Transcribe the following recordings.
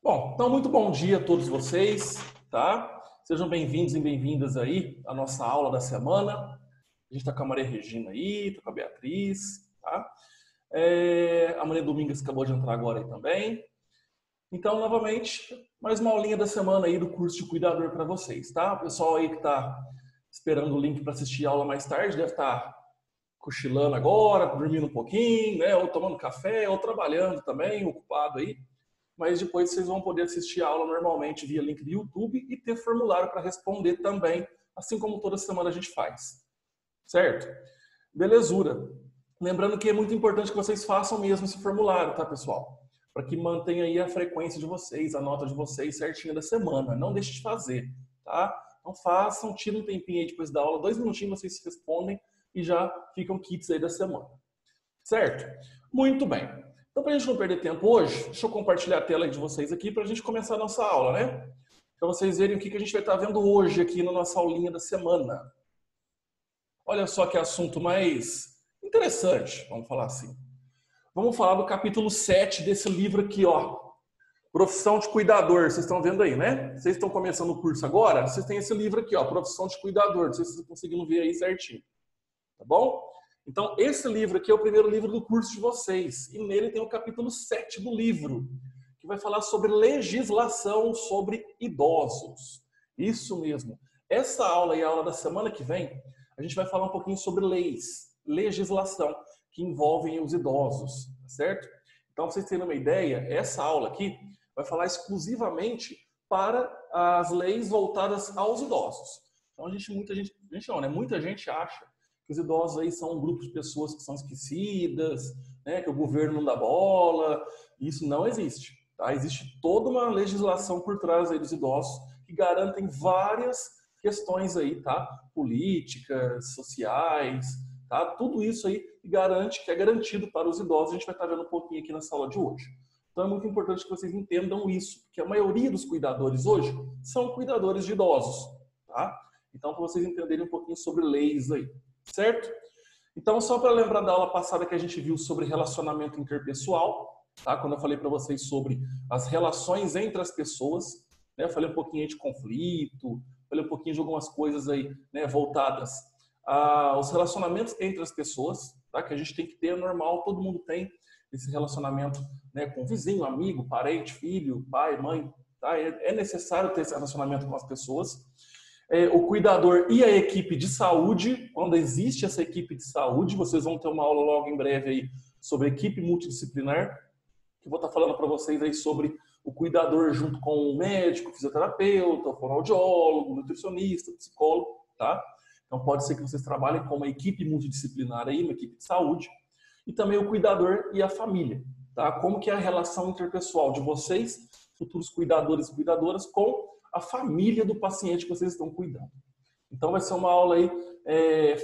Bom, então muito bom dia a todos vocês, tá? Sejam bem-vindos e bem-vindas aí à nossa aula da semana. A gente está com a Maria Regina aí, tô com a Beatriz, tá? A Maria Domingas acabou de entrar agora aí também. Então, novamente, mais uma aulinha da semana aí do curso de cuidador para vocês, tá? O pessoal aí que está esperando o link para assistir a aula mais tarde deve estar cochilando agora, dormindo um pouquinho, né? Ou tomando café, ou trabalhando também, ocupado aí. Mas depois vocês vão poder assistir a aula normalmente via link do YouTube e ter formulário para responder também, assim como toda semana a gente faz. Certo? Belezura. Lembrando que é muito importante que vocês façam mesmo esse formulário, tá, pessoal? Para que mantenha aí a frequência de vocês, a nota de vocês certinha da semana. Não deixe de fazer, tá? Então façam, tirem um tempinho aí depois da aula, 2 minutinhos vocês respondem e já ficam kits aí da semana. Certo? Muito bem. Então, para a gente não perder tempo hoje, deixa eu compartilhar a tela de vocês aqui para a gente começar a nossa aula, né? Para vocês verem o que a gente vai estar vendo hoje aqui na nossa aulinha da semana. Olha só que assunto mais interessante, vamos falar assim. Vamos falar do capítulo 7 desse livro aqui, ó. Profissão de cuidador, vocês estão vendo aí, né? Vocês estão começando o curso agora, vocês têm esse livro aqui, ó, Profissão de Cuidador. Não sei se vocês estão conseguindo ver aí certinho. Tá bom? Então, esse livro aqui é o primeiro livro do curso de vocês. E nele tem o capítulo 7 do livro, que vai falar sobre legislação sobre idosos. Isso mesmo. Essa aula e a aula da semana que vem, a gente vai falar um pouquinho sobre leis, legislação, que envolvem os idosos, tá certo? Então, pra vocês terem uma ideia, essa aula aqui vai falar exclusivamente para as leis voltadas aos idosos. Então, muita gente acha que os idosos aí são um grupo de pessoas que são esquecidas, né, que o governo não dá bola. Isso não existe. Tá? Existe toda uma legislação por trás aí dos idosos que garantem várias questões aí, tá? Políticas, sociais, tá? Tudo isso aí que é garantido para os idosos. A gente vai estar vendo um pouquinho aqui nessa aula de hoje. Então é muito importante que vocês entendam isso, porque a maioria dos cuidadores hoje são cuidadores de idosos, tá? Então, para vocês entenderem um pouquinho sobre leis aí. Certo? Então, só para lembrar da aula passada que a gente viu sobre relacionamento interpessoal, tá? Quando eu falei para vocês sobre as relações entre as pessoas, né? Eu falei um pouquinho aí de conflito, falei um pouquinho de algumas coisas aí, né, voltadas aos relacionamentos entre as pessoas, tá? Que a gente tem que ter, é normal, todo mundo tem esse relacionamento, né, com vizinho, amigo, parente, filho, pai, mãe, tá? É necessário ter esse relacionamento com as pessoas. O cuidador e a equipe de saúde, quando existe essa equipe de saúde, vocês vão ter uma aula logo em breve aí sobre equipe multidisciplinar, que eu vou estar falando para vocês aí sobre o cuidador junto com o médico, fisioterapeuta, o fonoaudiólogo, nutricionista, psicólogo, tá? Então pode ser que vocês trabalhem com uma equipe multidisciplinar aí, uma equipe de saúde, e também o cuidador e a família, tá? Como que é a relação interpessoal de vocês, futuros cuidadores e cuidadoras, com a família do paciente que vocês estão cuidando. Então vai ser uma aula aí,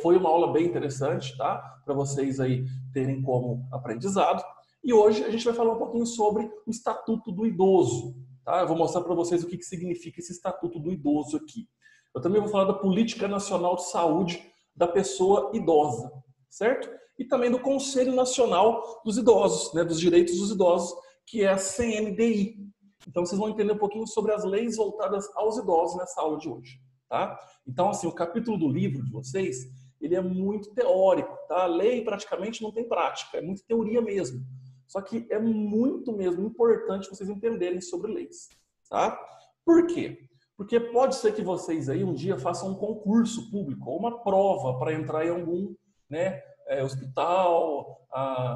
foi uma aula bem interessante, tá? Para vocês aí terem como aprendizado. E hoje a gente vai falar um pouquinho sobre o Estatuto do Idoso, tá? Eu vou mostrar para vocês o que significa esse Estatuto do Idoso aqui. Eu também vou falar da Política Nacional de Saúde da Pessoa Idosa, certo? E também do Conselho Nacional dos Idosos, né? Dos Direitos dos Idosos, que é a CNDI. Então, vocês vão entender um pouquinho sobre as leis voltadas aos idosos nessa aula de hoje, tá? Então, assim, o capítulo do livro de vocês, ele é muito teórico, tá? A lei praticamente não tem prática, é muito teoria mesmo. Só que é muito mesmo importante vocês entenderem sobre leis, tá? Por quê? Porque pode ser que vocês aí um dia façam um concurso público ou uma prova para entrar em algum, né, hospital,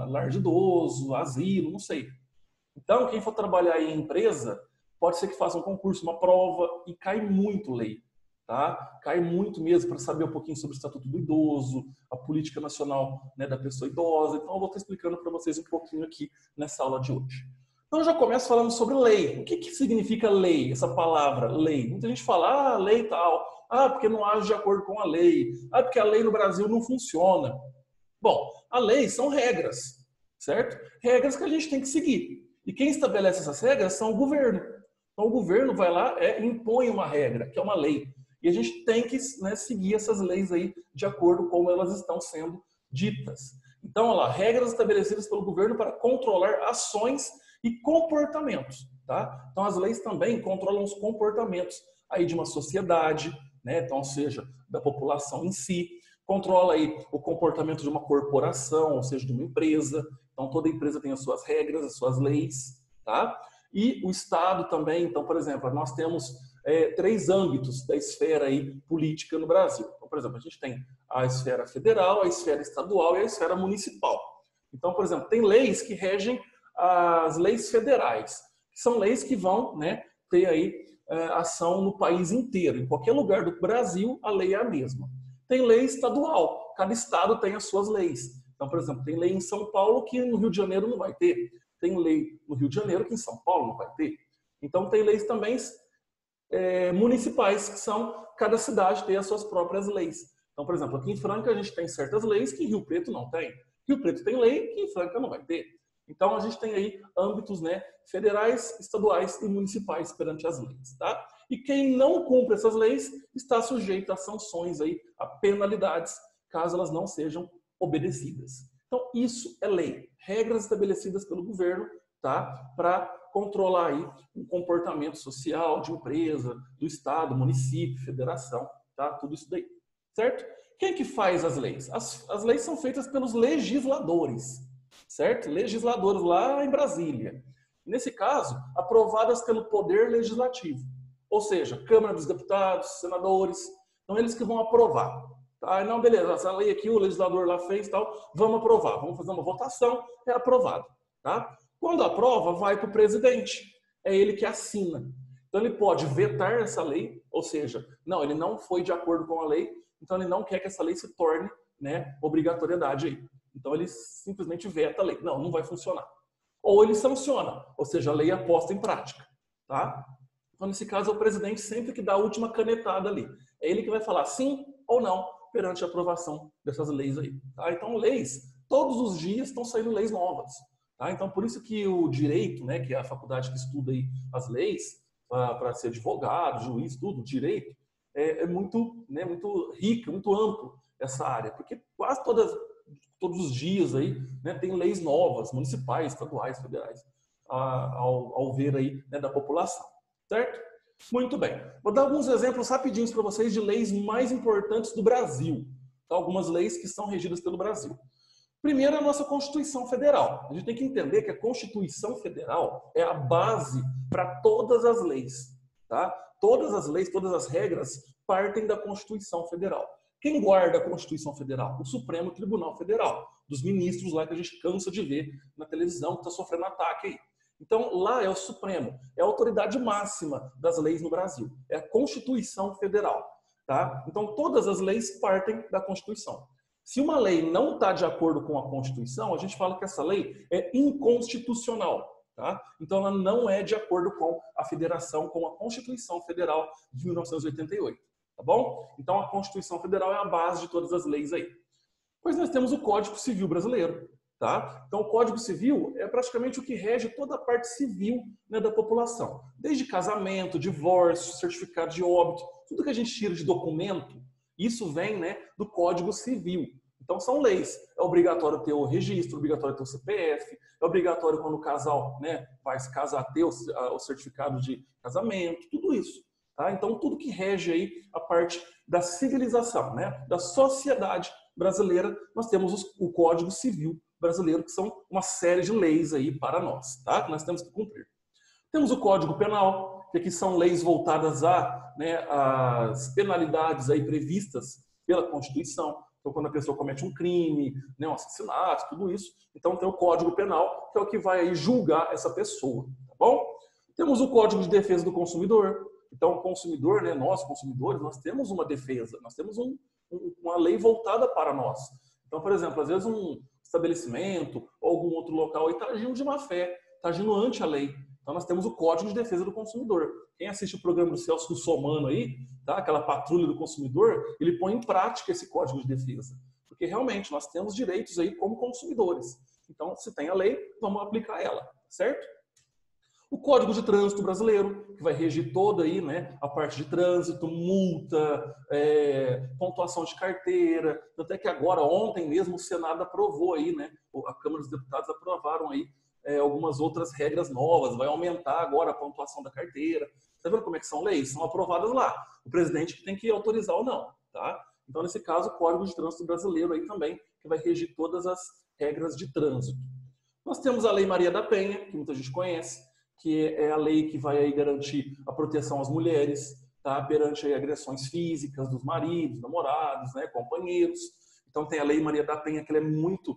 lar de idoso, asilo, não sei. Então, quem for trabalhar em empresa, pode ser que faça um concurso, uma prova, e cai muito lei, tá? Cai muito mesmo para saber um pouquinho sobre o Estatuto do Idoso, a política nacional, né, da pessoa idosa. Então, eu vou estar explicando para vocês um pouquinho aqui nessa aula de hoje. Então, eu já começo falando sobre lei. O que significa lei, essa palavra, lei? Muita gente fala, lei tal. Porque não age de acordo com a lei. Porque a lei no Brasil não funciona. Bom, a lei são regras, certo? Regras que a gente tem que seguir. E quem estabelece essas regras são o governo. Então, o governo vai lá e impõe uma regra, que é uma lei. E a gente tem que, né, seguir essas leis aí de acordo com como elas estão sendo ditas. Então, olha lá, regras estabelecidas pelo governo para controlar ações e comportamentos. tá? Então as leis também controlam os comportamentos aí de uma sociedade, né? Então, ou seja, da população em si, controla aí o comportamento de uma corporação, ou seja, de uma empresa. Então toda empresa tem as suas regras, as suas leis, tá? E o Estado também. Então, por exemplo, nós temos 3 âmbitos da esfera aí política no Brasil. Então, por exemplo, a gente tem a esfera federal, a esfera estadual e a esfera municipal. Então, por exemplo, tem leis que regem as leis federais, que são leis que vão, né, ter aí ação no país inteiro. Em qualquer lugar do Brasil, a lei é a mesma. Tem lei estadual, cada estado tem as suas leis. Então, por exemplo, tem lei em São Paulo que no Rio de Janeiro não vai ter. Tem lei no Rio de Janeiro que em São Paulo não vai ter. Então, tem leis também municipais, que são, cada cidade tem as suas próprias leis. Então, por exemplo, aqui em Franca a gente tem certas leis que em Rio Preto não tem. Rio Preto tem lei que em Franca não vai ter. Então, a gente tem aí âmbitos, né, federais, estaduais e municipais perante as leis, tá? E quem não cumpre essas leis está sujeito a sanções aí, a penalidades, caso elas não sejam obedecidas. Então, isso é lei. Regras estabelecidas pelo governo, tá? Para controlar aí o comportamento social de empresa, do estado, município, federação, tá? Tudo isso daí, certo? Quem que faz as leis? As leis são feitas pelos legisladores, certo? Legisladores lá em Brasília. Nesse caso, aprovadas pelo Poder Legislativo, ou seja, Câmara dos Deputados, senadores, então eles que vão aprovar. Tá? Não, beleza, essa lei aqui o legislador lá fez, tal, vamos aprovar, vamos fazer uma votação, é aprovado. Tá? Quando aprova, vai para o presidente, é ele que assina. Então ele pode vetar essa lei, ou seja, não, ele não foi de acordo com a lei, então ele não quer que essa lei se torne, né, obrigatoriedade aí. Então ele simplesmente veta a lei. Não, não vai funcionar. Ou ele sanciona, ou seja, a lei é posta em prática. Tá? Então, nesse caso, é o presidente sempre que dá a última canetada ali. É ele que vai falar sim ou não perante a aprovação dessas leis aí. Tá? Então, leis, todos os dias estão saindo leis novas. Tá? Então, por isso que o direito, né, que é a faculdade que estuda aí as leis, para ser advogado, juiz, tudo, direito, é muito, né, muito rico, muito amplo essa área, porque quase todos os dias aí, né, tem leis novas, municipais, estaduais, federais, ao ver aí, né, da população, certo? Muito bem. Vou dar alguns exemplos rapidinhos para vocês de leis mais importantes do Brasil. Algumas leis que são regidas pelo Brasil. Primeiro, a nossa Constituição Federal. A gente tem que entender que a Constituição Federal é a base para todas as leis. Tá? Todas as leis, todas as regras partem da Constituição Federal. Quem guarda a Constituição Federal? O Supremo Tribunal Federal, dos ministros lá que a gente cansa de ver na televisão, que está sofrendo ataque aí. Então, lá é o Supremo, é a autoridade máxima das leis no Brasil, é a Constituição Federal. Tá? Então, todas as leis partem da Constituição. Se uma lei não está de acordo com a Constituição, a gente fala que essa lei é inconstitucional. Tá? Então, ela não é de acordo com a Federação, com a Constituição Federal de 1988. Tá bom? Então, a Constituição Federal é a base de todas as leis aí. Pois nós temos o Código Civil Brasileiro. Tá? Então, o Código Civil é praticamente o que rege toda a parte civil, né, da população. Desde casamento, divórcio, certificado de óbito, tudo que a gente tira de documento, isso vem, né, do Código Civil. Então, são leis. É obrigatório ter o registro, é obrigatório ter o CPF, é obrigatório quando o casal, né, vai se casar ter o certificado de casamento, tudo isso. Tá? Então, tudo que rege aí a parte da civilização, né, da sociedade brasileira, nós temos o Código Civil Brasileiro, que são uma série de leis aí para nós, tá? Que nós temos que cumprir. Temos o Código Penal, que aqui são leis voltadas às penalidades aí previstas pela Constituição. Então, quando a pessoa comete um crime, né, um assassinato, tudo isso, então tem o Código Penal, que é o que vai aí julgar essa pessoa, tá bom? Temos o Código de Defesa do Consumidor. Então, o consumidor, né, nós consumidores, nós temos uma defesa, nós temos uma lei voltada para nós. Então, por exemplo, às vezes um estabelecimento ou algum outro local está agindo de má fé, está agindo ante a lei. Então, nós temos o Código de Defesa do Consumidor. Quem assiste o programa do Celso Russomano aí, tá? Aquela patrulha do consumidor, ele põe em prática esse Código de Defesa. Porque realmente nós temos direitos aí como consumidores. Então, se tem a lei, vamos aplicar ela, certo? O Código de Trânsito Brasileiro, que vai regir toda aí, né, a parte de trânsito, multa, pontuação de carteira. Até que agora, ontem mesmo, o Senado aprovou aí, né, a Câmara dos Deputados aprovaram aí umas outras regras novas, vai aumentar agora a pontuação da carteira. Tá vendo como é que são leis? São aprovadas lá. O presidente que tem que autorizar ou não, tá? Então, nesse caso, o Código de Trânsito Brasileiro aí também, que vai regir todas as regras de trânsito. Nós temos a Lei Maria da Penha, que muita gente conhece, que é a lei que vai aí garantir a proteção às mulheres, tá? Perante aí agressões físicas dos maridos, namorados, né? Companheiros. Então, tem a Lei Maria da Penha, que ela é muito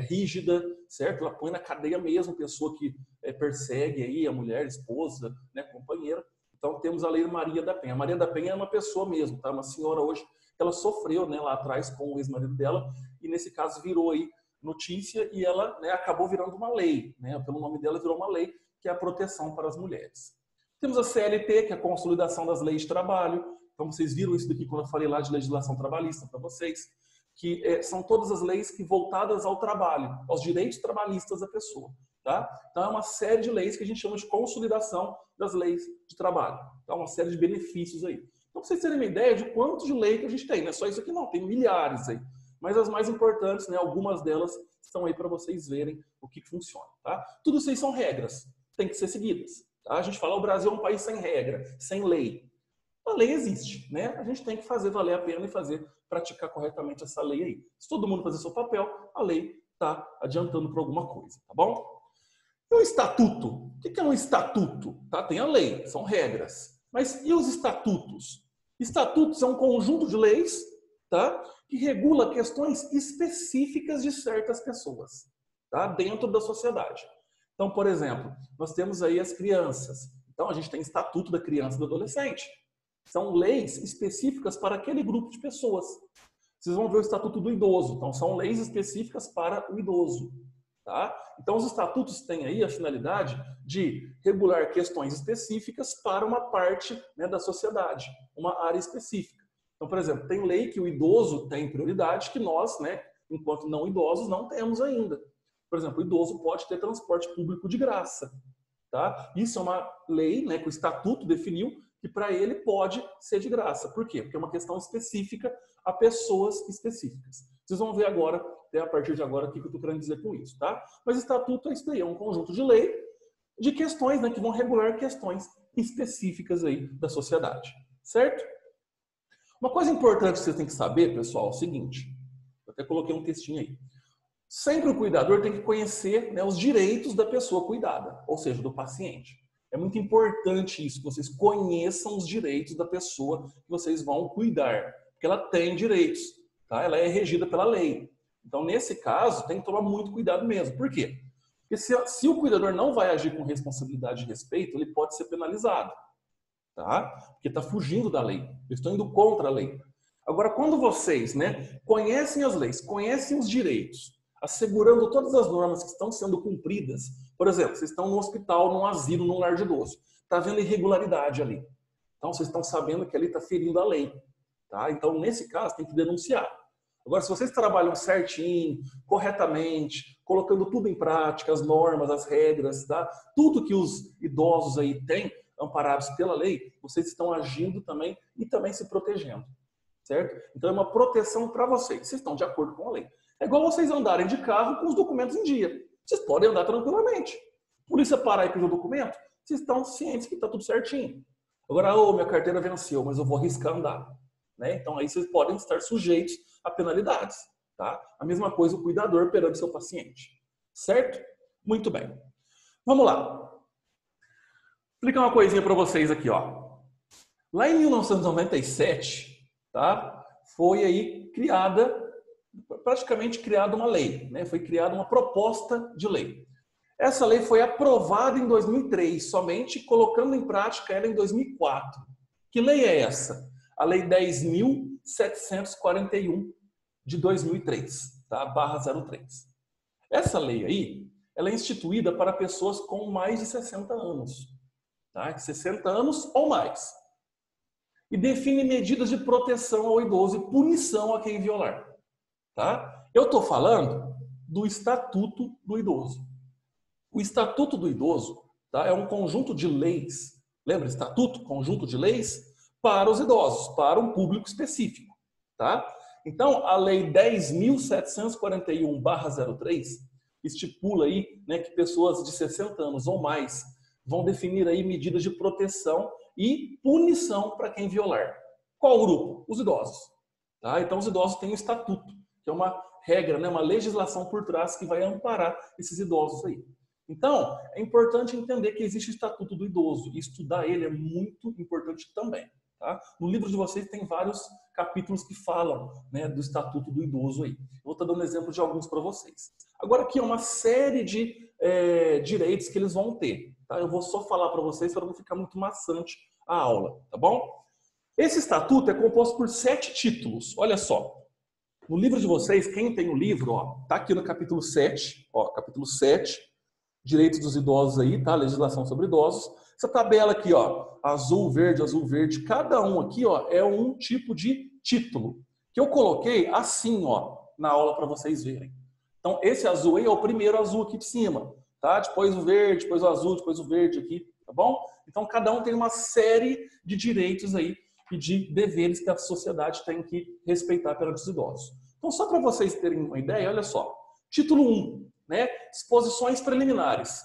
rígida, certo? Ela põe na cadeia mesmo a pessoa que persegue aí a mulher, esposa, né, companheira. Então temos a Lei Maria da Penha. A Maria da Penha é uma pessoa mesmo, tá? Uma senhora hoje que ela sofreu, né, lá atrás com o ex-marido dela e nesse caso virou aí notícia e ela, né, acabou virando uma lei, né? Pelo nome dela virou uma lei que é a proteção para as mulheres. Temos a CLT, que é a Consolidação das Leis de Trabalho. Então vocês viram isso daqui quando eu falei lá de legislação trabalhista para vocês, que são todas as leis que voltadas ao trabalho, aos direitos trabalhistas da pessoa. Tá? Então é uma série de leis que a gente chama de consolidação das leis de trabalho. Então, uma série de benefícios aí. Então, para vocês terem uma ideia de quanto de lei que a gente tem, não é só isso aqui não, tem milhares aí. Mas as mais importantes, né, algumas delas estão aí para vocês verem o que funciona. Tá? Tudo isso aí são regras, tem que ser seguidas. Tá? A gente fala, o Brasil é um país sem regra, sem lei. A lei existe, né? A gente tem que fazer valer a pena e praticar corretamente essa lei aí. Se todo mundo fazer seu papel, a lei está adiantando para alguma coisa, tá bom? E o estatuto? O que é um estatuto? Tá? Tem a lei, são regras. Mas e os estatutos? Estatutos é um conjunto de leis, tá? Que regula questões específicas de certas pessoas, tá? Dentro da sociedade. Então, por exemplo, nós temos aí as crianças. Então, a gente tem estatuto da criança e do adolescente. São leis específicas para aquele grupo de pessoas. Vocês vão ver o Estatuto do Idoso. Então, são leis específicas para o idoso. Tá? Então, os estatutos têm aí a finalidade de regular questões específicas para uma parte, né, da sociedade, uma área específica. Então, por exemplo, tem lei que o idoso tem prioridade que nós, né, enquanto não idosos, não temos ainda. Por exemplo, o idoso pode ter transporte público de graça. Tá? Isso é uma lei, né, que o Estatuto definiu que para ele pode ser de graça. Por quê? Porque é uma questão específica a pessoas específicas. Vocês vão ver agora, até a partir de agora, o que eu estou querendo dizer com isso. Tá? Mas estatuto é isso daí, é um conjunto de lei de questões, né, que vão regular questões específicas aí da sociedade. Certo? Uma coisa importante que vocês têm que saber, pessoal, é o seguinte. Eu até coloquei um textinho aí. Sempre o cuidador tem que conhecer, né, os direitos da pessoa cuidada, ou seja, do paciente. É muito importante isso, que vocês conheçam os direitos da pessoa que vocês vão cuidar, porque ela tem direitos, tá? Ela é regida pela lei. Então, nesse caso, tem que tomar muito cuidado mesmo. Por quê? Porque se o cuidador não vai agir com responsabilidade e respeito, ele pode ser penalizado, tá? Porque está fugindo da lei, eles estão indo contra a lei. Agora, quando vocês, né, conhecem as leis, conhecem os direitos, assegurando todas as normas que estão sendo cumpridas. Por exemplo, vocês estão no hospital, num asilo, num lar de idoso. Está havendo irregularidade ali. Então, vocês estão sabendo que ali está ferindo a lei. Tá? Então, nesse caso, tem que denunciar. Agora, se vocês trabalham certinho, corretamente, colocando tudo em prática, as normas, as regras, tá? Tudo que os idosos aí têm, amparados pela lei, vocês estão agindo também e também se protegendo. Certo? Então, é uma proteção para vocês. Vocês estão de acordo com a lei. É igual vocês andarem de carro com os documentos em dia. Vocês podem andar tranquilamente. Polícia parar e pedir o documento, vocês estão cientes que está tudo certinho. Agora, minha carteira venceu, mas eu vou arriscar andar. Né? Então, aí vocês podem estar sujeitos a penalidades. Tá? A mesma coisa o cuidador perante seu paciente. Certo? Muito bem. Vamos lá. Vou explicar uma coisinha para vocês aqui. Ó. Lá em 1997, tá? Foi aí praticamente criada uma lei, né? Foi criada uma proposta de lei. Essa lei foi aprovada em 2003, somente colocando em prática ela em 2004. Que lei é essa? A Lei 10.741 de 2003, tá? /03. Essa lei aí, ela é instituída para pessoas com mais de 60 anos, tá? 60 anos ou mais. E define medidas de proteção ao idoso e punição a quem violar. Tá? Eu estou falando do Estatuto do Idoso. O Estatuto do Idoso, tá, é um conjunto de leis, lembra? Estatuto, conjunto de leis para os idosos, para um público específico. Tá? Então, a Lei 10.741/03 estipula aí, né, que pessoas de 60 anos ou mais vão definir aí medidas de proteção e punição para quem violar. Qual grupo? Os idosos. Tá? Então, os idosos têm um estatuto, que é uma regra, né, uma legislação por trás que vai amparar esses idosos aí. Então, é importante entender que existe o Estatuto do Idoso e estudar ele é muito importante também. Tá? No livro de vocês tem vários capítulos que falam, né, do Estatuto do Idoso aí. Vou estar dando exemplo de alguns para vocês. Agora aqui é uma série de direitos que eles vão ter. Tá? Eu vou só falar para vocês para não ficar muito maçante a aula, tá bom? Esse estatuto é composto por 7 títulos. Olha só. No livro de vocês, quem tem o livro, ó, tá aqui no capítulo 7, ó, capítulo 7, Direitos dos Idosos aí, tá? Legislação sobre idosos. Essa tabela aqui, ó, azul, verde, cada um aqui, ó, é um tipo de título que eu coloquei assim, ó, na aula para vocês verem. Então, esse azul aí é o primeiro azul aqui de cima, tá? Depois o verde, depois o azul, depois o verde aqui, tá bom? Então, cada um tem uma série de direitos aí e de deveres que a sociedade tem que respeitar perante os idosos. Então, só para vocês terem uma ideia, olha só. Título 1, né? Disposições preliminares.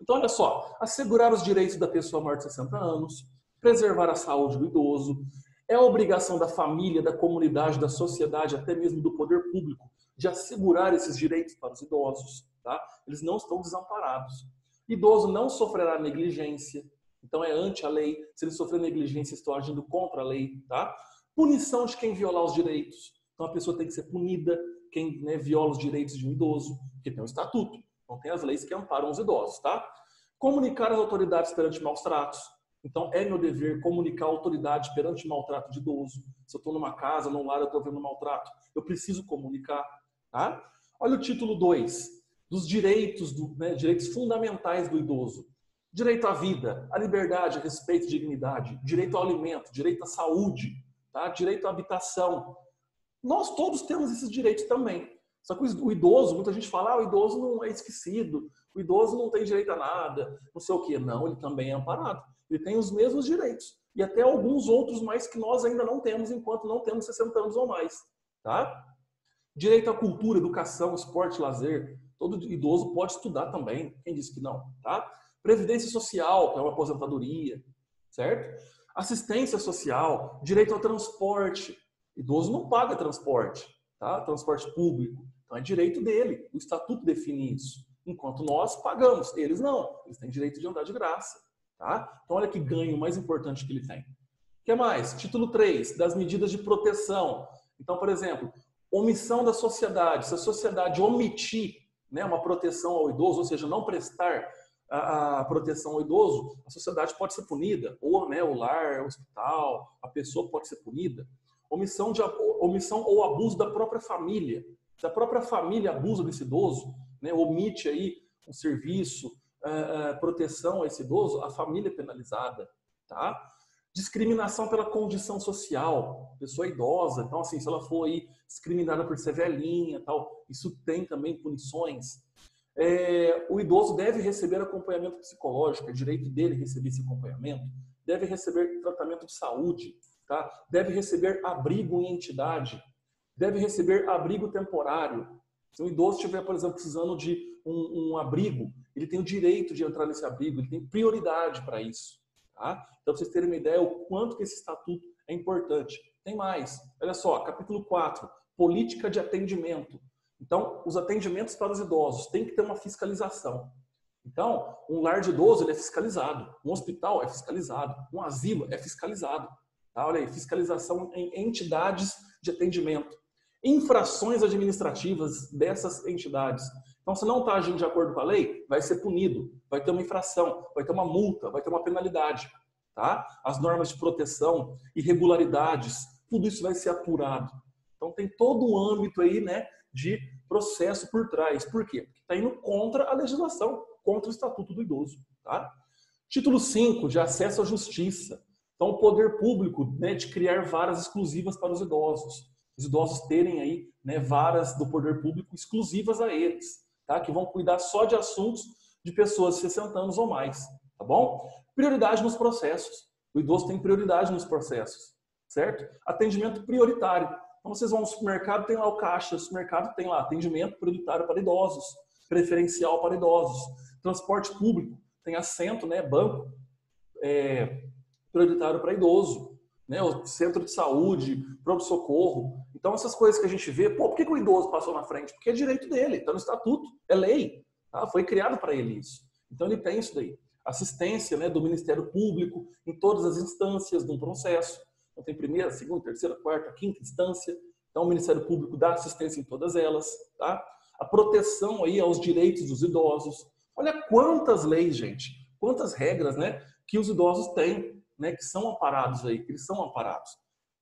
Então, olha só. Assegurar os direitos da pessoa maior de 60 anos, preservar a saúde do idoso, é a obrigação da família, da comunidade, da sociedade, até mesmo do poder público, de assegurar esses direitos para os idosos. Tá? Eles não estão desamparados. Idoso não sofrerá negligência. Então é ante a lei. Se ele sofrer negligência, estão agindo contra a lei, tá? Punição de quem violar os direitos. Então a pessoa tem que ser punida, quem, né, viola os direitos de um idoso, porque tem um estatuto. Então tem as leis que amparam os idosos, tá? Comunicar às autoridades perante maus tratos. Então é meu dever comunicar à autoridade perante maltrato de idoso. Se eu estou numa casa, num lar, eu estou vendo maltrato, eu preciso comunicar, tá? Olha o título 2, dos direitos, direitos fundamentais do idoso. Direito à vida, à liberdade, a respeito e dignidade, direito ao alimento, direito à saúde, tá? Direito à habitação. Nós todos temos esses direitos também. Só que o idoso, muita gente fala, o idoso não é esquecido, o idoso não tem direito a nada, não sei o quê. Não, ele também é amparado. Ele tem os mesmos direitos. E até alguns outros mais que nós ainda não temos, enquanto não temos 60 anos ou mais. Tá? Direito à cultura, educação, esporte, lazer. Todo idoso pode estudar também. Quem disse que não? Tá? Previdência social, que é uma aposentadoria, certo? Assistência social, direito ao transporte. Idoso não paga transporte, tá? Transporte público. Então é direito dele. O estatuto define isso. Enquanto nós pagamos, eles não. Eles têm direito de andar de graça, tá? Então olha que ganho mais importante que ele tem. O que mais? Título 3, das medidas de proteção. Então, por exemplo, omissão da sociedade. Se a sociedade omitir, né, uma proteção ao idoso, ou seja, não prestar a proteção ao idoso, a sociedade pode ser punida, ou, né, o lar, o hospital, a pessoa pode ser punida. Omissão ou abuso da própria família. Se a própria família abusa desse idoso, né, omite aí um serviço, proteção a esse idoso, a família é penalizada. Tá? Discriminação pela condição social, pessoa idosa, então assim, se ela for aí discriminada por ser velhinha, tal, isso tem também punições. O idoso deve receber acompanhamento psicológico, é direito dele receber esse acompanhamento, deve receber tratamento de saúde, tá? Deve receber abrigo em entidade, deve receber abrigo temporário. Se o idoso estiver, por exemplo, precisando de um abrigo, ele tem o direito de entrar nesse abrigo, ele tem prioridade para isso. Tá? Então, para vocês terem uma ideia, o quanto que esse estatuto é importante. Tem mais, olha só, capítulo 4, política de atendimento. Então, os atendimentos para os idosos tem que ter uma fiscalização. Então, um lar de idoso ele é fiscalizado, um hospital é fiscalizado, um asilo é fiscalizado. Tá? Olha aí, fiscalização em entidades de atendimento. Infrações administrativas dessas entidades. Então, se não está agindo de acordo com a lei, vai ser punido, vai ter uma infração, vai ter uma multa, vai ter uma penalidade. Tá? As normas de proteção, irregularidades, tudo isso vai ser apurado. Então, tem todo um âmbito aí, né, de processo por trás. Por quê? Porque está indo contra a legislação, contra o Estatuto do Idoso. Tá? Título 5, de acesso à justiça. Então, o poder público, né, de criar varas exclusivas para os idosos. Os idosos terem aí, né, varas do poder público exclusivas a eles, tá? Que vão cuidar só de assuntos de pessoas de 60 anos ou mais. Tá bom? Prioridade nos processos. O idoso tem prioridade nos processos, certo? Atendimento prioritário. Então, vocês vão no supermercado, tem lá o caixa, o supermercado tem lá atendimento prioritário para idosos. preferencial para idosos. Transporte público tem assento, né, banco prioritário para idoso, né, o centro de saúde, pronto-socorro. Então, essas coisas que a gente vê, por que o idoso passou na frente? Porque é direito dele, está no estatuto, é lei, tá? Foi criado para ele isso. Então, ele tem isso daí. Assistência, né, do Ministério Público em todas as instâncias de um processo. Então, tem primeira, segunda, terceira, quarta, quinta instância. Então, o Ministério Público dá assistência em todas elas, tá? A proteção aí aos direitos dos idosos. Olha quantas leis, gente, quantas regras, né, que os idosos têm, né, que são amparados aí, que eles são amparados.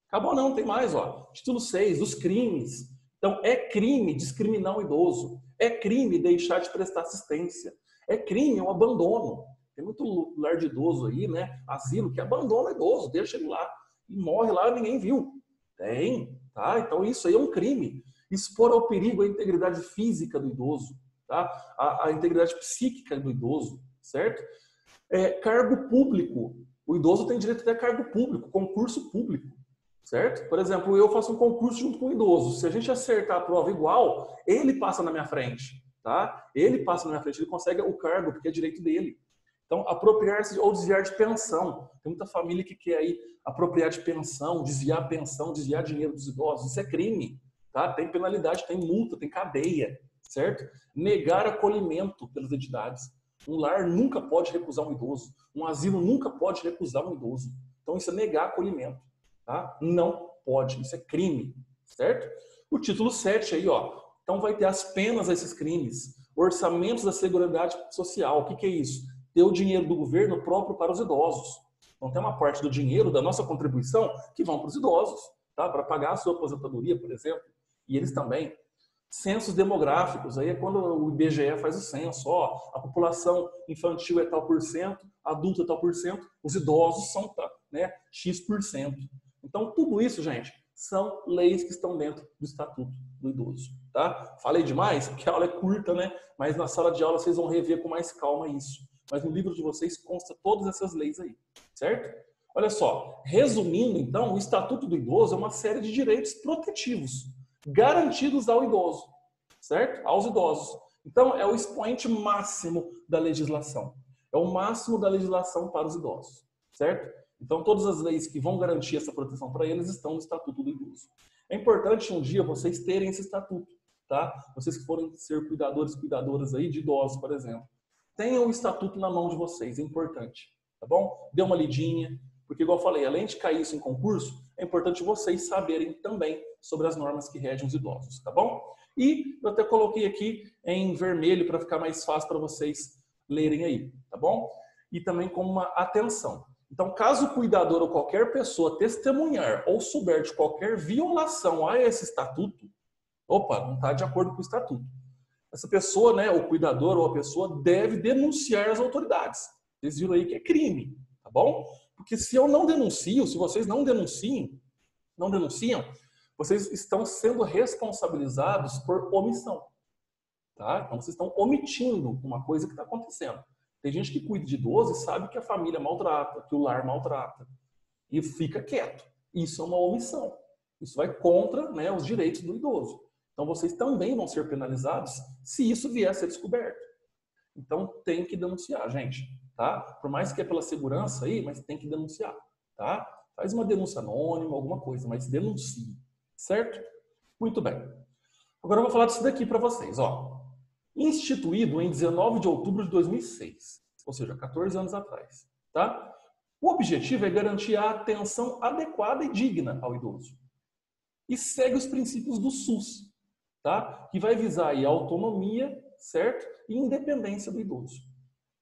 Acabou não, tem mais, ó. Título 6, os crimes. Então, é crime discriminar o idoso. É crime deixar de prestar assistência. É crime o abandono. Tem muito lar de idoso aí, né, asilo, que abandona o idoso, deixa ele lá e morre lá e ninguém viu. Tem, tá? Então, isso aí é um crime. Expor ao perigo a integridade física do idoso, tá? A integridade psíquica do idoso, certo? Cargo público. O idoso tem direito a ter cargo público, concurso público, certo? Por exemplo, eu faço um concurso junto com o idoso. Se a gente acertar a prova igual, ele passa na minha frente, tá? Ele passa na minha frente, ele consegue o cargo, porque é direito dele. Então, apropriar-se ou desviar de pensão. Tem muita família que quer aí apropriar de pensão, desviar pensão, desviar dinheiro dos idosos. Isso é crime, tá? Tem penalidade, tem multa, tem cadeia, certo? Negar acolhimento pelas entidades. Um lar nunca pode recusar um idoso. Um asilo nunca pode recusar um idoso. Então, isso é negar acolhimento, tá? Não pode. Isso é crime, certo? O título 7 aí, ó. Então, vai ter as penas a esses crimes. Orçamentos da Seguridade Social. O que é isso? Ter o dinheiro do governo próprio para os idosos. Então, tem uma parte do dinheiro da nossa contribuição que vão para os idosos, tá? Para pagar a sua aposentadoria, por exemplo. E eles também. Censos demográficos, aí é quando o IBGE faz o censo, ó, a população infantil é tal por cento, adulta é tal por cento, os idosos são, né, X%. Então, tudo isso, gente, são leis que estão dentro do Estatuto do Idoso, tá? Falei demais, porque a aula é curta, né? Mas na sala de aula vocês vão rever com mais calma isso. Mas no livro de vocês consta todas essas leis aí, certo? Olha só, resumindo, então, o Estatuto do Idoso é uma série de direitos protetivos, garantidos ao idoso, certo? Aos idosos. Então, é o expoente máximo da legislação. É o máximo da legislação para os idosos, certo? Então, todas as leis que vão garantir essa proteção para eles estão no Estatuto do Idoso. É importante um dia vocês terem esse estatuto, tá? Vocês que forem ser cuidadores, cuidadoras aí de idosos, por exemplo. Tenham o estatuto na mão de vocês, é importante, tá bom? Dê uma lidinha, porque igual eu falei, além de cair isso em concurso, é importante vocês saberem também sobre as normas que regem os idosos, tá bom? E eu até coloquei aqui em vermelho para ficar mais fácil para vocês lerem aí, tá bom? E também como uma atenção. Então, caso o cuidador ou qualquer pessoa testemunhar ou souber de qualquer violação a esse estatuto, opa, não está de acordo com o estatuto. Essa pessoa, né, o cuidador ou a pessoa deve denunciar as autoridades. Vocês viram aí que é crime, tá bom? Porque se eu não denuncio, se vocês não denunciam, vocês estão sendo responsabilizados por omissão, tá? Então vocês estão omitindo uma coisa que está acontecendo. Tem gente que cuida de idoso e sabe que a família maltrata, que o lar maltrata e fica quieto. Isso é uma omissão. Isso vai contra, né, os direitos do idoso. Então vocês também vão ser penalizados se isso vier a ser descoberto. Então tem que denunciar, gente, tá? Por mais que é pela segurança aí, mas tem que denunciar, tá? Faz uma denúncia anônima, alguma coisa, mas denuncie, certo? Muito bem. Agora eu vou falar disso daqui para vocês, ó. Instituído em 19 de outubro de 2006, ou seja, 14 anos atrás, tá? O objetivo é garantir a atenção adequada e digna ao idoso. E segue os princípios do SUS, tá? Que vai visar aí a autonomia, certo? E independência do idoso.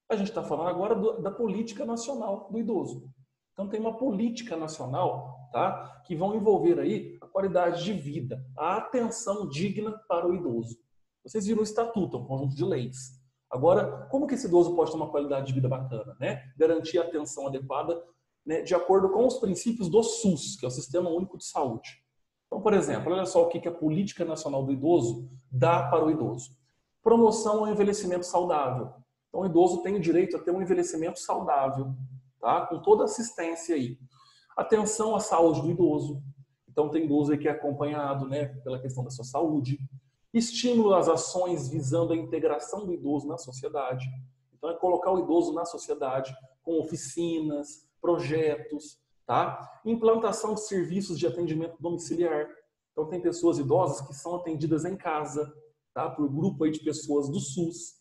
A gente está falando agora da política nacional do idoso. Então tem uma política nacional, tá? Que vão envolver aí a qualidade de vida, a atenção digna para o idoso. Vocês viram o estatuto, um conjunto de leis. Agora, como que esse idoso pode ter uma qualidade de vida bacana, né? Garantir a atenção adequada, né, de acordo com os princípios do SUS, que é o Sistema Único de Saúde. Então, por exemplo, olha só o que a Política Nacional do Idoso dá para o idoso. Promoção ao envelhecimento saudável. Então, o idoso tem o direito a ter um envelhecimento saudável, tá? Com toda a assistência aí. Atenção à saúde do idoso. Então, tem idoso aí que é acompanhado, né, pela questão da sua saúde. Estímulo às ações visando a integração do idoso na sociedade. Então, é colocar o idoso na sociedade com oficinas, projetos, tá? Implantação de serviços de atendimento domiciliar. Então, tem pessoas idosas que são atendidas em casa, tá? Por grupo aí de pessoas do SUS,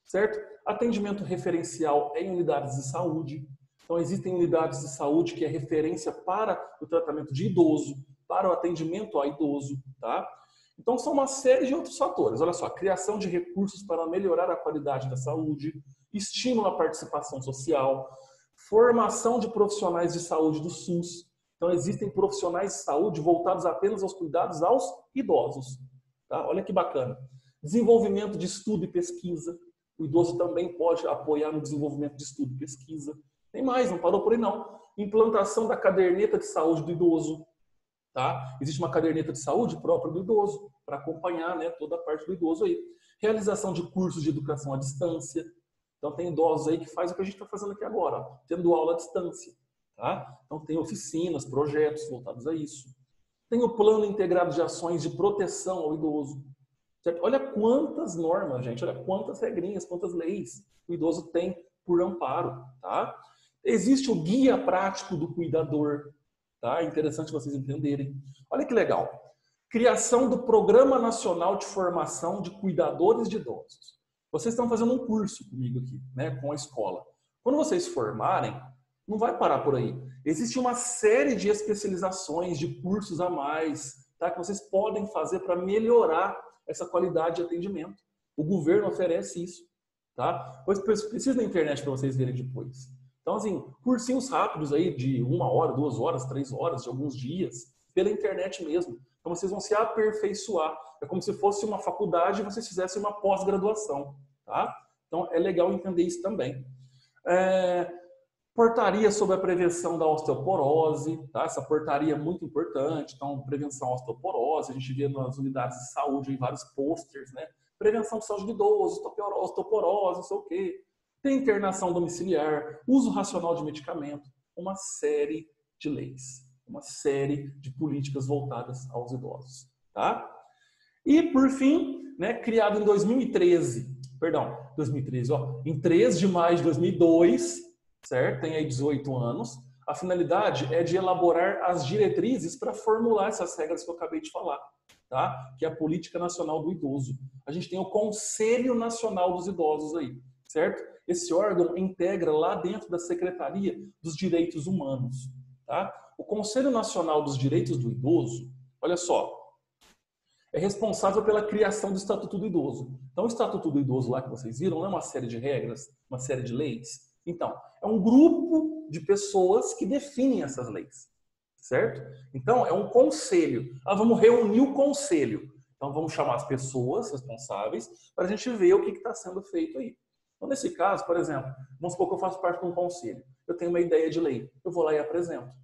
certo? Atendimento referencial em unidades de saúde. Então, existem unidades de saúde que é referência para o tratamento de idoso, para o atendimento a idoso, tá? Então, são uma série de outros fatores. Olha só, criação de recursos para melhorar a qualidade da saúde, estímulo à participação social, formação de profissionais de saúde do SUS. Então, existem profissionais de saúde voltados apenas aos cuidados aos idosos. Tá? Olha que bacana. Desenvolvimento de estudo e pesquisa. O idoso também pode apoiar no desenvolvimento de estudo e pesquisa. Tem mais, não parou por aí não. Implantação da caderneta de saúde do idoso. Tá? Existe uma caderneta de saúde própria do idoso, para acompanhar, né, toda a parte do idoso aí. Realização de cursos de educação à distância. Então, tem idosos aí que fazem o que a gente está fazendo aqui agora, ó, tendo aula à distância. Tá? Então, tem oficinas, projetos voltados a isso. Tem o plano integrado de ações de proteção ao idoso. Certo? Olha quantas normas, gente, olha quantas regrinhas, quantas leis o idoso tem por amparo. Tá? Existe o guia prático do cuidador. Tá? É interessante vocês entenderem. Olha que legal. Criação do Programa Nacional de Formação de Cuidadores de Idosos. Vocês estão fazendo um curso comigo aqui, né, com a escola. Quando vocês formarem, não vai parar por aí. Existe uma série de especializações, de cursos a mais, tá, que vocês podem fazer para melhorar essa qualidade de atendimento. O governo oferece isso. Tá? Pois precisa da internet para vocês verem depois. Então, assim, cursinhos rápidos aí de 1 hora, 2 horas, 3 horas, de alguns dias, pela internet mesmo. Então, vocês vão se aperfeiçoar. É como se fosse uma faculdade e vocês fizessem uma pós-graduação, tá? Então, é legal entender isso também. Portaria sobre a prevenção da osteoporose, tá? Essa portaria é muito importante. Então, prevenção à osteoporose, a gente vê nas unidades de saúde em vários posters, né? Prevenção de saúde do idoso, osteoporose, não sei o quê. Tem internação domiciliar, uso racional de medicamento, uma série de leis, uma série de políticas voltadas aos idosos, tá? E, por fim, né, criado em 2013, ó, em 3 de maio de 2002, certo? Tem aí 18 anos. A finalidade é de elaborar as diretrizes para formular essas regras que eu acabei de falar, tá? Que é a Política Nacional do Idoso. A gente tem o Conselho Nacional dos Idosos aí, certo? Esse órgão integra lá dentro da Secretaria dos Direitos Humanos. Tá? O Conselho Nacional dos Direitos do Idoso, olha só, é responsável pela criação do Estatuto do Idoso. Então, o Estatuto do Idoso lá que vocês viram não é uma série de regras, uma série de leis. Então, é um grupo de pessoas que definem essas leis. Certo? Então, é um conselho. Vamos reunir o conselho. Então, vamos chamar as pessoas responsáveis para a gente ver o que está sendo feito aí. Então, nesse caso, por exemplo, vamos supor que eu faço parte de um conselho. Eu tenho uma ideia de lei. Eu vou lá e apresento.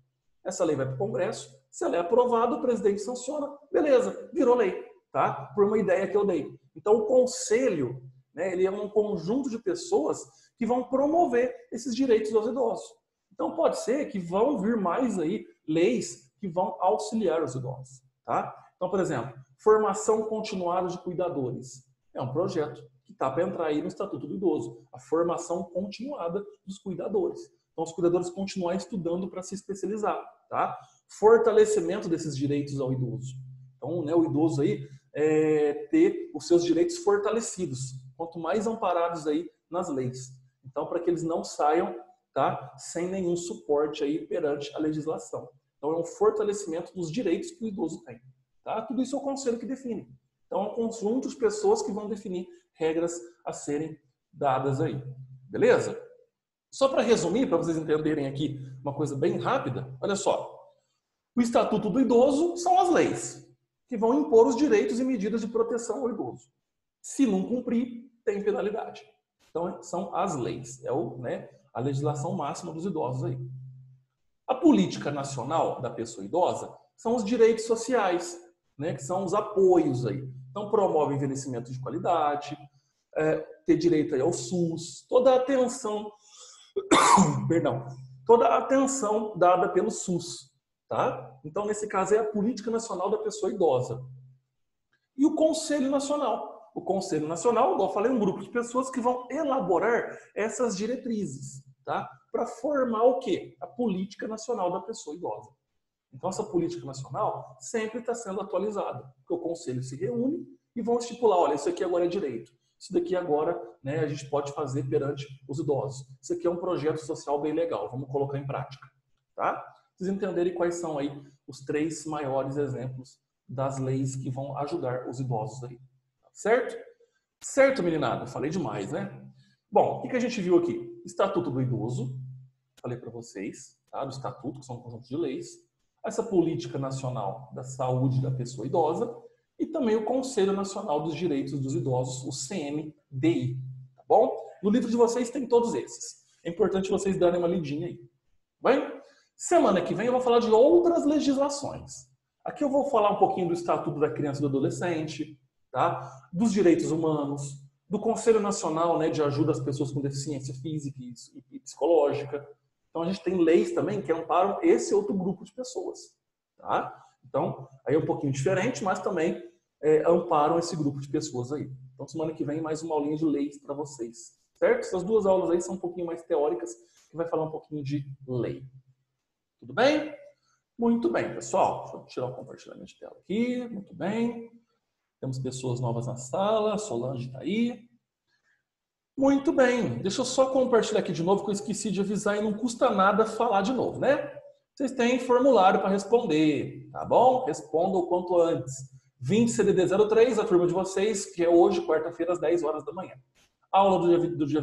Essa lei vai para o Congresso. Se ela é aprovada, o presidente sanciona. Beleza, virou lei. Tá? Por uma ideia que eu dei. Então, o conselho, né, ele é um conjunto de pessoas que vão promover esses direitos aos idosos. Então, pode ser que vão vir mais aí leis que vão auxiliar os idosos. Tá? Então, por exemplo, formação continuada de cuidadores. É um projeto que está para entrar aí no Estatuto do Idoso. A formação continuada dos cuidadores. Então, os cuidadores continuam estudando para se especializar. Tá? Fortalecimento desses direitos ao idoso. Então, né, o idoso aí ter os seus direitos fortalecidos. Quanto mais amparados aí nas leis. Então, para que eles não saiam, tá, sem nenhum suporte aí perante a legislação. Então, é um fortalecimento dos direitos que o idoso tem. Tá? Tudo isso é o conselho que define. Então, é um conjunto de pessoas que vão definir regras a serem dadas aí. Beleza? Só para resumir, para vocês entenderem aqui uma coisa bem rápida, olha só. O Estatuto do Idoso são as leis que vão impor os direitos e medidas de proteção ao idoso. Se não cumprir, tem penalidade. Então, são as leis. É a legislação máxima dos idosos aí. A política nacional da pessoa idosa são os direitos sociais, né, que são os apoios aí. Então, promove envelhecimento de qualidade, ter direito aí ao SUS, toda a atenção, toda a atenção dada pelo SUS, tá? Então, nesse caso, é a política nacional da pessoa idosa. e o Conselho Nacional. O Conselho Nacional, igual eu falei, é um grupo de pessoas que vão elaborar essas diretrizes, tá? Para formar o quê? A política nacional da pessoa idosa. Então, essa política nacional sempre está sendo atualizada, porque o Conselho se reúne e vão estipular, olha, isso aqui agora é direito, isso daqui agora, né, a gente pode fazer perante os idosos. Isso aqui é um projeto social bem legal, vamos colocar em prática, tá? Vocês entenderem quais são aí os 3 maiores exemplos das leis que vão ajudar os idosos aí, certo? Certo, meninada? Falei demais, né? Bom, o que a gente viu aqui? Estatuto do Idoso, falei para vocês, tá? Do Estatuto, que são um conjunto de leis. Essa Política Nacional da Saúde da Pessoa Idosa e também o Conselho Nacional dos Direitos dos Idosos, o CNDI, tá bom? No livro de vocês tem todos esses. É importante vocês darem uma lidinha aí, tá bem? Semana que vem eu vou falar de outras legislações. Aqui eu vou falar um pouquinho do Estatuto da Criança e do Adolescente, tá? Dos direitos humanos, do Conselho Nacional, né, de ajuda às pessoas com deficiência física e psicológica. Então, a gente tem leis também que amparam esse outro grupo de pessoas. Tá? Então, aí é um pouquinho diferente, mas também amparam esse grupo de pessoas aí. Então, semana que vem, mais uma aulinha de leis para vocês. Certo? Essas 2 aulas aí são um pouquinho mais teóricas, que vai falar um pouquinho de lei. Tudo bem? Muito bem, pessoal. Deixa eu tirar o compartilhamento de tela aqui. Muito bem. Temos pessoas novas na sala. Solange está aí. Muito bem, deixa eu só compartilhar aqui de novo, que eu esqueci de avisar e não custa nada falar de novo, né? Vocês têm formulário para responder, tá bom? Respondam o quanto antes. 20 CDD 03, a turma de vocês, que é hoje, quarta-feira, às 10 horas da manhã. Aula do dia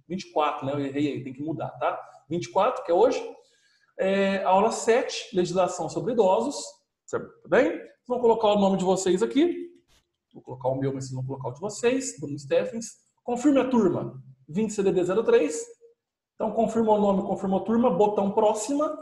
24, né? Eu errei aí, tem que mudar, tá? 24, que é hoje. Aula 7, legislação sobre idosos, certo? Tá bem? Vocês vão colocar o nome de vocês aqui. Vou colocar o meu, mas vocês vão colocar o de vocês, Bruno Steffens. Confirme a turma, 20 CDD 03. Então, confirma o nome, confirma a turma, botão próxima.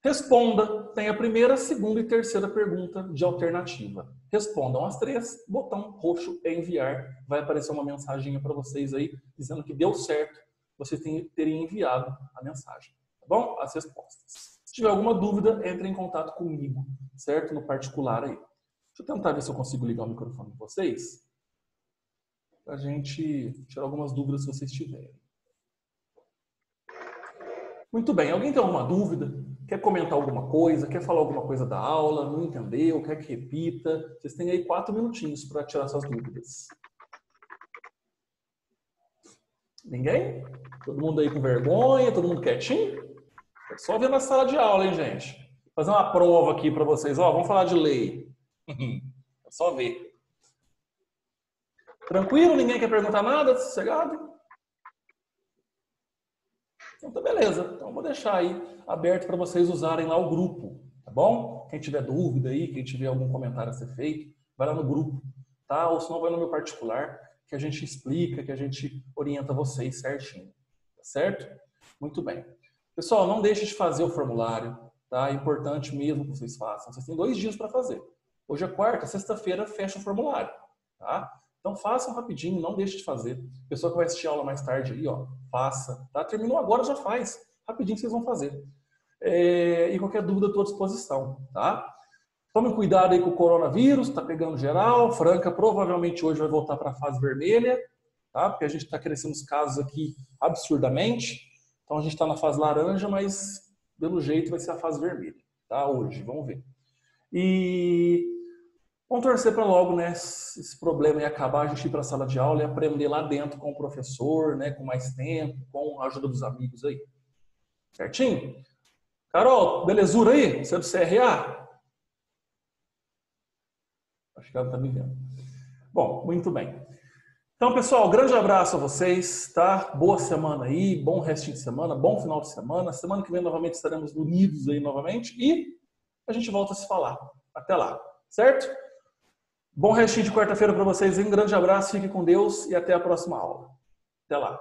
Responda. Tem a primeira, segunda e terceira pergunta de alternativa. Respondam as 3, botão roxo é enviar. Vai aparecer uma mensagem para vocês aí, dizendo que deu certo, vocês terem enviado a mensagem. Tá bom? As respostas. Se tiver alguma dúvida, entre em contato comigo, certo? No particular aí. Deixa eu tentar ver se eu consigo ligar o microfone de vocês, para a gente tirar algumas dúvidas se vocês tiverem. Muito bem, alguém tem alguma dúvida? Quer comentar alguma coisa? Quer falar alguma coisa da aula? Não entendeu? Quer que repita? Vocês têm aí 4 minutinhos para tirar suas dúvidas. Ninguém? Todo mundo aí com vergonha? Todo mundo quietinho? É só ver na sala de aula, hein, gente? Vou fazer uma prova aqui para vocês. Ó, vamos falar de lei. É só ver. Tranquilo? Ninguém quer perguntar nada? Sossegado? Então tá beleza. Então vou deixar aí aberto para vocês usarem lá o grupo, tá bom? Quem tiver dúvida aí, quem tiver algum comentário a ser feito, vai lá no grupo, tá? Ou senão vai no meu particular, que a gente explica, que a gente orienta vocês certinho, tá certo? Muito bem. Pessoal, não deixe de fazer o formulário, tá? É importante mesmo que vocês façam. Vocês têm 2 dias para fazer. Hoje é quarta, sexta-feira fecha o formulário, tá? Então façam rapidinho, não deixe de fazer. Pessoa que vai assistir a aula mais tarde aí, ó, faça, tá? Terminou agora, já faz. Rapidinho vocês vão fazer. E qualquer dúvida, estou à disposição, tá? Tomem cuidado aí com o coronavírus, tá pegando geral. Franca provavelmente hoje vai voltar para a fase vermelha, tá? Porque a gente está crescendo os casos aqui absurdamente. Então a gente está na fase laranja, mas pelo jeito vai ser a fase vermelha, tá? Hoje, vamos ver. E vamos torcer para logo, né, esse problema acabar, a gente ir para a sala de aula e aprender lá dentro com o professor, né, com mais tempo, com a ajuda dos amigos aí. Certinho? Carol, belezura aí? Você é do CRA? Acho que ela está me vendo. Bom, muito bem. Então, pessoal, grande abraço a vocês, tá? Boa semana aí, bom restinho de semana, bom final de semana. Semana que vem, novamente, estaremos unidos aí novamente e a gente volta a se falar. Até lá, certo? Bom restinho de quarta-feira para vocês. Um grande abraço, fique com Deus e até a próxima aula. Até lá.